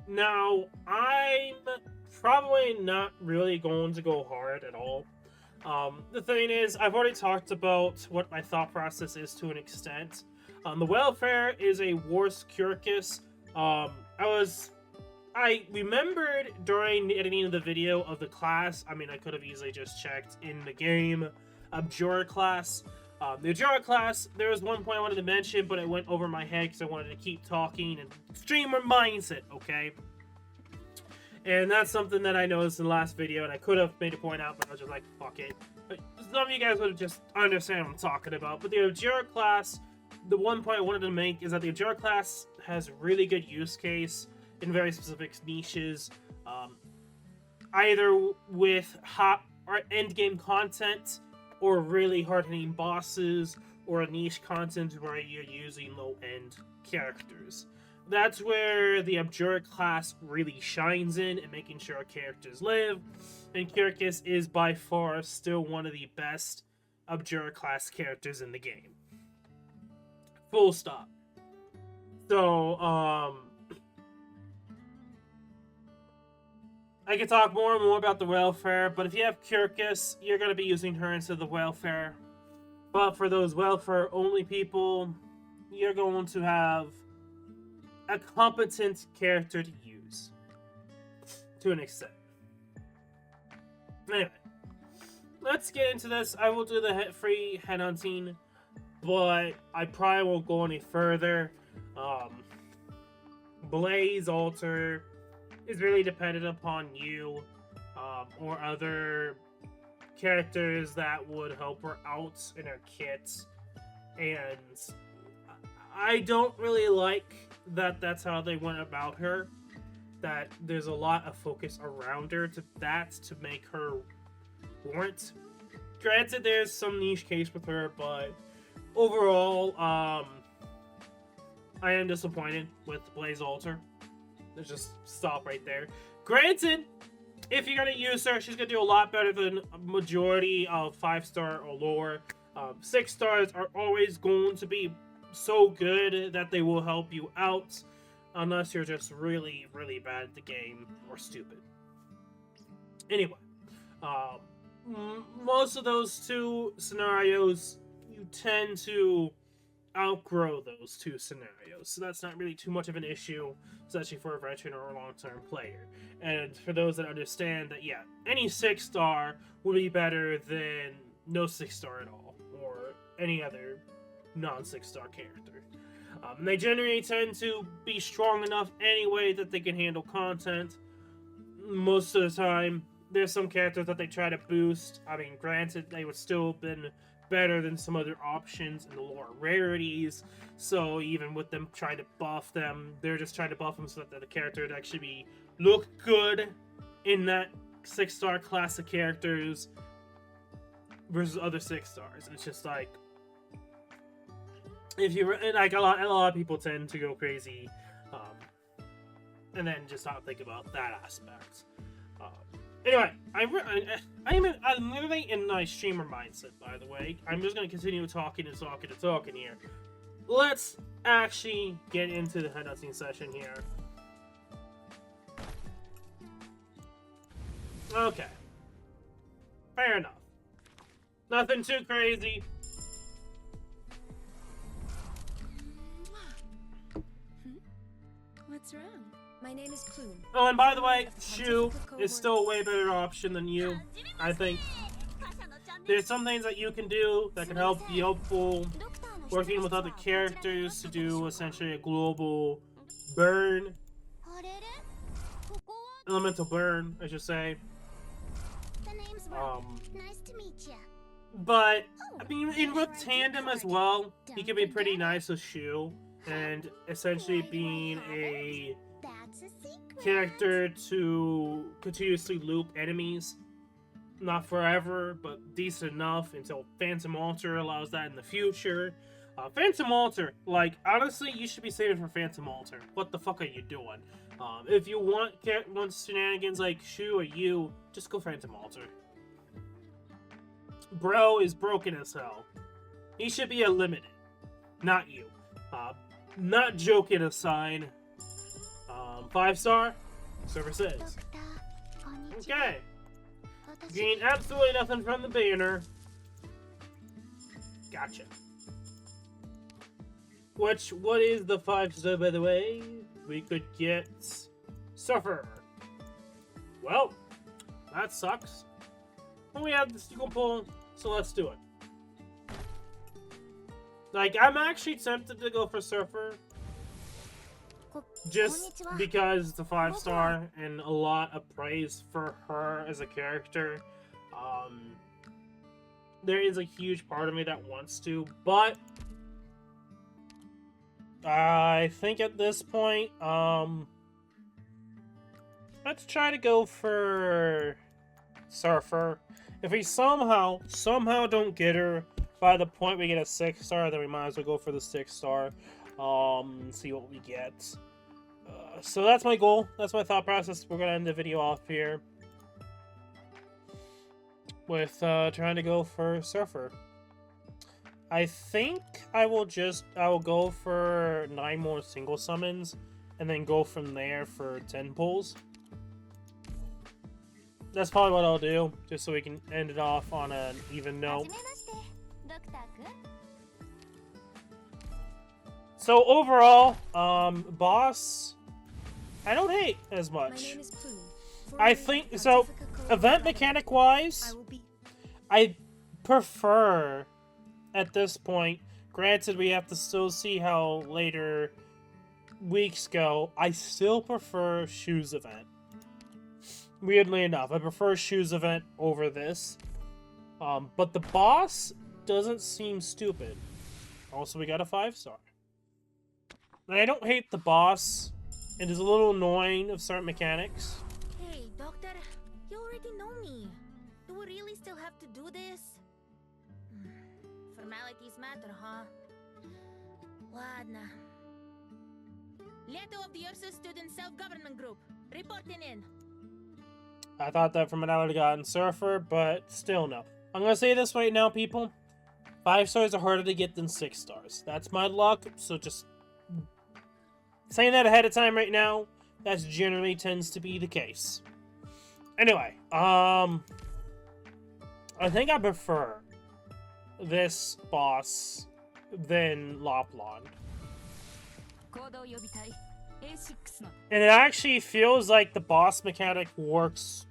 Now, I'm probably not really going to go hard at all. The thing is, I've already talked about what my thought process is to an extent. The welfare is a worse Curicus. I remembered during the editing of the video of the class. I mean, I could have easily just checked in the game. Abjura class. The Abjura class, there was one point I wanted to mention, but it went over my head because I wanted to keep talking and streamer mindset, okay? And that's something that I noticed in the last video, and I could have made a point out, but I was just like, fuck it. But some of you guys would have just understand what I'm talking about. But the Abjura class, the one point I wanted to make is that the Abjura class has really good use case in very specific niches, either with hot or end game content, or really hard-hitting bosses, or a niche content where you're using low-end characters. That's where the Abjura class really shines in making sure our characters live, and Kyrkis is by far still one of the best Abjura class characters in the game. Full stop. So, I can talk more and more about the welfare, but if you have Kyrkis, you're going to be using her instead of the welfare. But for those welfare-only people, you're going to have a competent character to use. To an extent. Anyway. Let's get into this. I will do the free headhunting, but I probably won't go any further. Blaze Altar is really dependent upon you or other characters that would help her out in her kit, and I don't really like that that's how they went about her, that there's a lot of focus around her to make her warrant. Granted, there's some niche case with her, but overall, I am disappointed with Blaze Altar. Let's just stop right there. Granted, if you're gonna use her, she's gonna do a lot better than a majority of 5-star or lower. 6 stars are always going to be so good that they will help you out, unless you're just really, really bad at the game or stupid. Anyway, most of those two scenarios, you tend to outgrow those two scenarios, so that's not really too much of an issue, especially for a veteran or a long-term player. And for those that understand that, yeah, any 6-star would be better than no 6-star at all, or any other non-6-star character. And they generally tend to be strong enough anyway that they can handle content. Most of the time, there's some characters that they try to boost. I mean, granted, they would still have been better than some other options in the lower rarities, so even with them trying to buff them, they're just trying to buff them so that the character would actually look good in that 6-star class of characters versus other 6-stars. It's just like, if you like, a lot of people tend to go crazy, and then just not think about that aspect. Anyway, I'm literally in my streamer mindset, by the way. I'm just going to continue talking here. Let's actually get into the headhunting session here. Okay. Fair enough. Nothing too crazy. What's wrong? My name is Plume. Oh, and by the way, Shu is still a way better option than you, I think. There's some things that you can do that can help be helpful, working with other characters to do essentially a global burn. Elemental burn, I should say. Nice to meet you. But, I mean, with Tandem as well, he can be pretty nice with Shu, and essentially being a character to continuously loop enemies. Not forever, but decent enough until Phantom Altar allows that in the future. Phantom Altar, like, honestly, you should be saving for Phantom Altar. What the fuck are you doing? If you want shenanigans like Shu or you, just go Phantom Altar. Bro is broken as hell. He should be eliminated, not you. Not joking aside, 5-star. Server says. Okay. Gain absolutely nothing from the banner. Gotcha. What is the 5-star, by the way? We could get Surfer. Well, that sucks. But we have the sequel pull, so let's do it. Like, I'm actually tempted to go for Surfer. Just because the 5-star and a lot of praise for her as a character. There is a huge part of me that wants to, but I think at this point, let's try to go for Surfer. If we somehow don't get her by the point we get a 6-star, then we might as well go for the 6-star. See what we get. So that's my goal. That's my thought process. We're gonna end the video off here with trying to go for Surfer. I think I will go for 9 more single summons and then go from there for 10 pulls. That's probably what I'll do, just so we can end it off on an even note. So overall, boss, I don't hate as much. I think, so, event mechanic wise, I prefer, at this point, granted we have to still see how later weeks go, I still prefer Shoes event. Weirdly enough, I prefer Shoes event over this. But the boss doesn't seem stupid. Also, we got a 5-star. And I don't hate the boss. It is a little annoying of certain mechanics. Hey, Doctor, you already know me. Do we really still have to do this? Formalities matter, huh? Ладно. Letter of the Ursus Student Self-Government Group. Reporting in. I thought that from an out-of-gotten Surfer, but still no. I'm gonna say this right now, people. 5-stars are harder to get than 6-stars. That's my luck, so just saying that ahead of time right now, that generally tends to be the case. Anyway, I think I prefer this boss than Lopland. And it actually feels like the boss mechanic works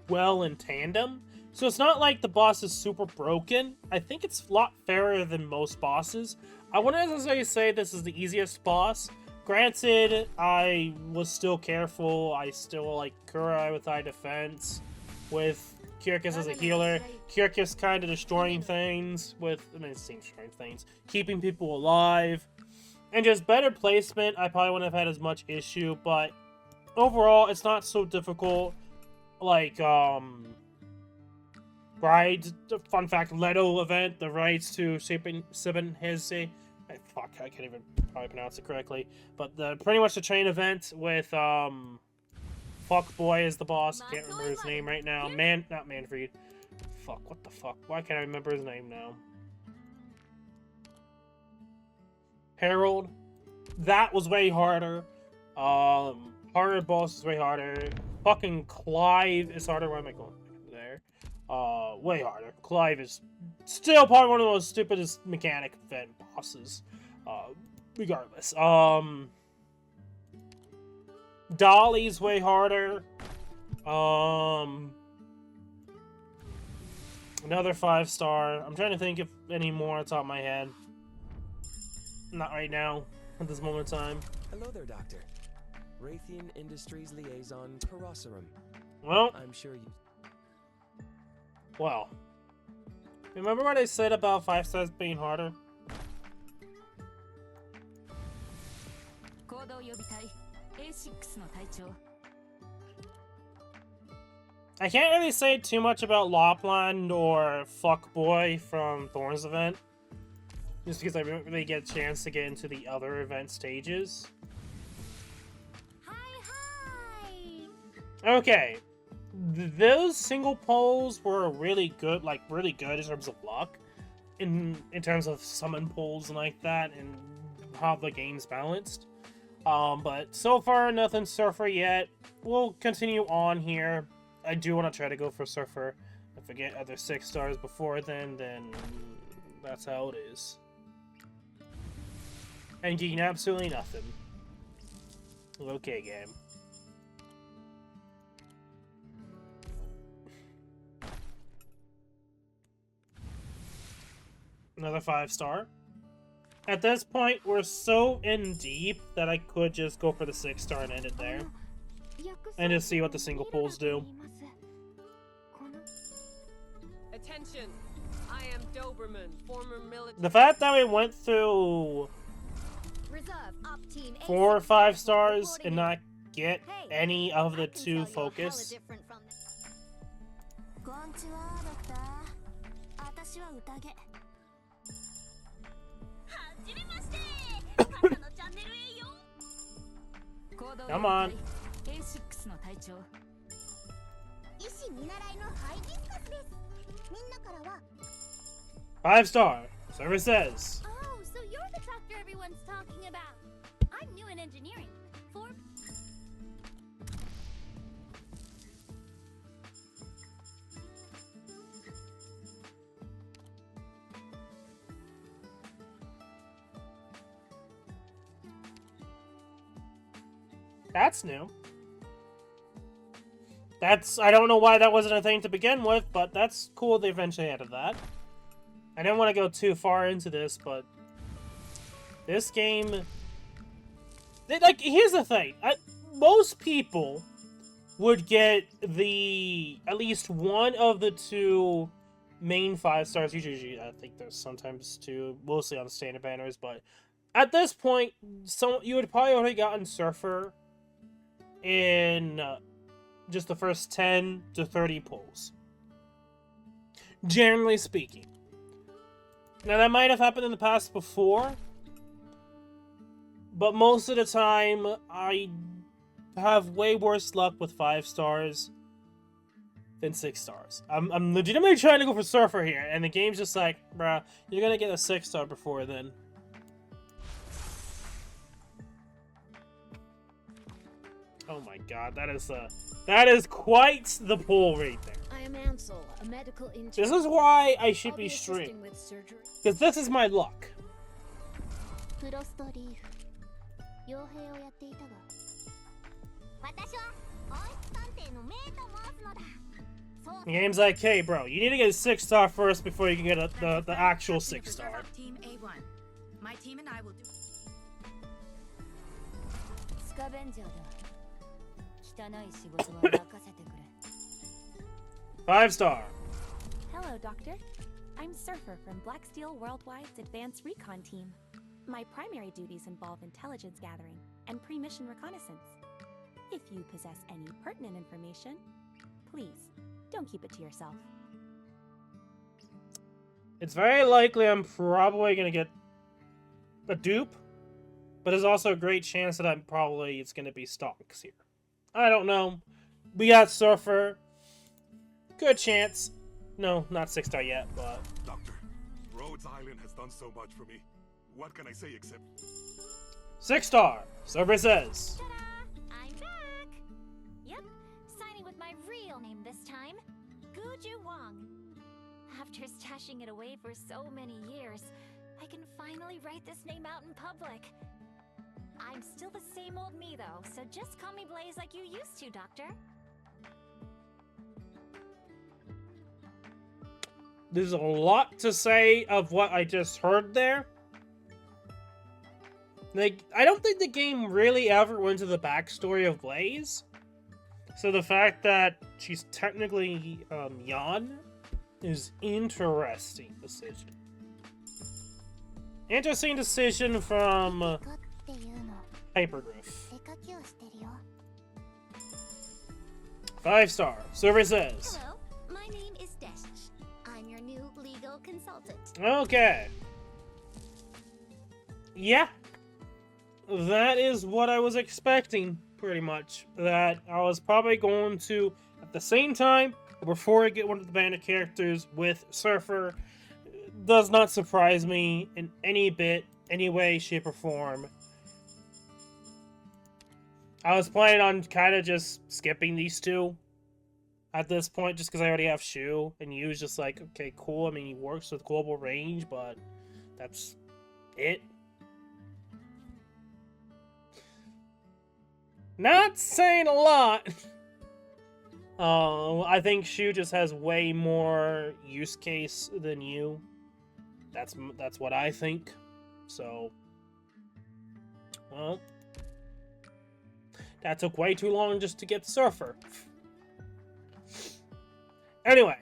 well in tandem. So it's not like the boss is super broken. I think it's a lot fairer than most bosses. I wouldn't necessarily say this is the easiest boss. Granted, I was still careful. I still like Kurai with high defense, with Kyrkis as a healer. Kyrkis kind of destroying things with, I mean, it seems destroying things, keeping people alive. And just better placement, I probably wouldn't have had as much issue, but overall, it's not so difficult. Like, rides, fun fact, Leto event, the rides to Sibin Hesse. Fuck, I can't even probably pronounce it correctly. But pretty much the train event with, Fuckboy as the boss. Can't remember his name right now. Not Manfred. Fuck, what the fuck? Why can't I remember his name now? Harold. That was way harder. Harder boss is way harder. Fucking Clive is harder. Where am I going? There. Way harder. Clive is still probably one of the most stupidest mechanic event bosses. Regardless. Dolly's way harder. Another 5-star. I'm trying to think of any more on top of my head. Not right now, at this moment in time. Hello there, Doctor. Raytheon Industries Liaison Karosserum. Well, I'm sure you... Well. Remember what I said about 5-stars being harder? I can't really say too much about Lopland or Fuckboy from Thorn's event. Just because I didn't really get a chance to get into the other event stages. Hi! Okay. Those single pulls were really good, like really good in terms of luck. In terms of summon pulls and like that, and how the game's balanced. But so far, nothing Surfer yet. We'll continue on here. I do want to try to go for Surfer. If I get other 6 stars before then that's how it is. And getting absolutely nothing. Okay, game. Another 5-star. At this point, we're so in deep that I could just go for the 6-star and end it there. And just see what the single pulls do. Attention! I am Doberman, former military. The fact that we went through 4 or 5 stars and not get any of the 2 focus. Come on. 5-star. Server says. Oh, so you're the doctor everyone's talking about. I'm new in engineering. That's new. I don't know why that wasn't a thing to begin with, but that's cool they eventually added that. I didn't want to go too far into this, but this game... Like, here's the thing. Most people would get at least one of the 2 main 5 stars. Usually, I think there's sometimes 2, mostly on standard banners, but at this point, you would probably already gotten Surfer in just the first 10 to 30 pulls. Generally speaking. Now, that might have happened in the past before, but most of the time, I have way worse luck with 5 stars than 6 stars. I'm legitimately trying to go for Surfer here, and the game's just like, bruh, you're gonna get a 6-star before then. Oh my god, that is quite the pull right there. I am Ansel, a medical intern. This is why I should be assisting streaming. with surgery. Because this is my luck. The game's like, hey bro, you need to get a 6-star first before you can get the actual 6-star. Team A1. My team and I will do. 5-star. Hello, Doctor. I'm Surfer from Black Steel Worldwide's Advanced Recon Team. My primary duties involve intelligence gathering and pre-mission reconnaissance. If you possess any pertinent information, please don't keep it to yourself. It's very likely I'm probably gonna get a dupe, but there's also a great chance that it's gonna be stonks here. I don't know. We got Surfer. Good chance. No, not 6-star yet, but... Doctor, Rhodes Island has done so much for me. What can I say except... 6-star. Surfer says. Ta-da! I'm back! Yep, signing with my real name this time. Guju Wang. After stashing it away for so many years, I can finally write this name out in public. I'm still the same old me, though, so just call me Blaze like you used to, Doctor. There's a lot to say of what I just heard there. Like, I don't think the game really ever went to the backstory of Blaze. So the fact that she's technically Yan is interesting decision. Interesting decision from Hypergriff. 5-star. Server says. Hello, my name is Desh. I'm your new legal consultant. Okay. Yeah. That is what I was expecting, pretty much. That I was probably going to, at the same time, before I get one of the banner characters with Surfer, does not surprise me in any bit, any way, shape, or form. I was planning on kind of just skipping these two at this point, just because I already have Shu, and Yu's just like, okay, cool. I mean, he works with global range, but that's it. Not saying a lot. I think Shu just has way more use case than you. That's what I think. So, well, that took way too long just to get Surfer. Anyway,